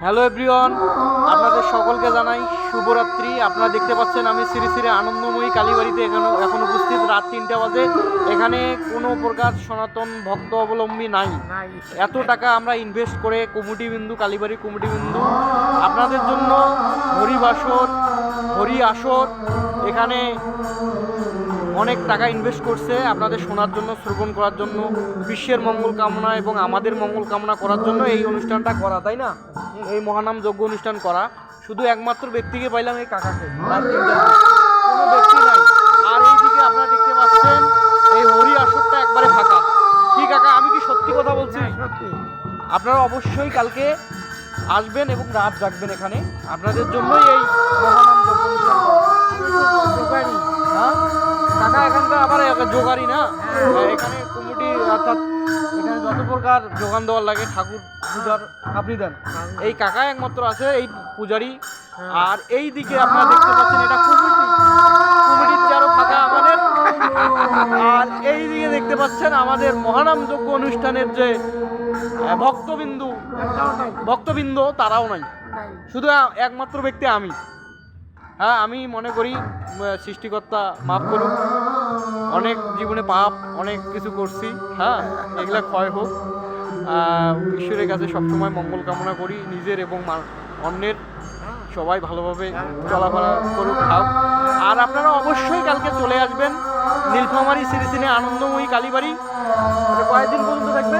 Hello everyone, আপনাদের সকলকে জানাই শুভরাত্রি। আপনারা দেখতে পাচ্ছেন আমি শ্রী শ্রী আনন্দময়ী কালীবাড়িতে এখন উপস্থিত। রাত 3টা বাজে। এখানে কোনো প্রকার সনাতন ভক্ত অবলম্বী নাই। এত টাকা আমরা ইনভেস্ট করে কমিটিবিন্দু, কালীবাড়ির কমিটিবিন্দু আপনাদের জন্য হরিবাসর, হরি আসর এখানে অনেক টাকা ইনভেস্ট করছে আপনাদের শোনার জন্য, শ্রবণ করার জন্য, বিশ্বের মঙ্গল কামনা এবং আমাদের মঙ্গল কামনা করার জন্য এই অনুষ্ঠানটা করা, তাই না? এই মহানাম যজ্ঞ অনুষ্ঠান করা। শুধু একমাত্র ব্যক্তিকে পাইলাম, এই কাকাকে। কোনো ব্যক্তি নাই। আর এইদিকে আপনারা দেখতে পাচ্ছেন এই হরি আসরটা একবারে ফাঁকা। কি কাকা, আমি কি সত্যি কথা বলছি? আপনারা অবশ্যই কালকে আসবেন এবং রাত জাগবেন এখানে। আপনাদের জন্যই এই মহানাম যজ্ঞ অনুষ্ঠান করা। হ্যাঁ কাকা, এখানকার আবার জোগাড়ি না, এখানে কমিটি অর্থাৎ এখানে যত প্রকার যোগান দেওয়ার লাগে ঠাকুর পূজার আপনি দেন, এই কাকা একমাত্র আছে, এই পূজারি। আর এই দিকে আপনারা দেখতে পাচ্ছেন এটা কমিটির চেয়ারও ফাঁকা আমাদের। আর এই দিকে দেখতে পাচ্ছেন আমাদের মহানাম যজ্ঞ অনুষ্ঠানের যে ভক্তবৃন্দ তারাও নাই, শুধু একমাত্র ব্যক্তি আমি। হ্যাঁ, আমি মনে করি সৃষ্টিকর্তা মাফ করুক, অনেক জীবনে পাপ অনেক কিছু করছি। হ্যাঁ, এগুলা ক্ষয় হোক। ঈশ্বরের কাছে সবসময় মঙ্গল কামনা করি, নিজের এবং অন্যের। সবাই ভালোভাবে চলাফেরা করুক, খাও। আর আপনারা অবশ্যই কালকে চলে আসবেন নীলফামারী শ্রী শ্রী আনন্দময়ী কালীবাড়ি। কয়েকদিন পর্যন্ত থাকবে।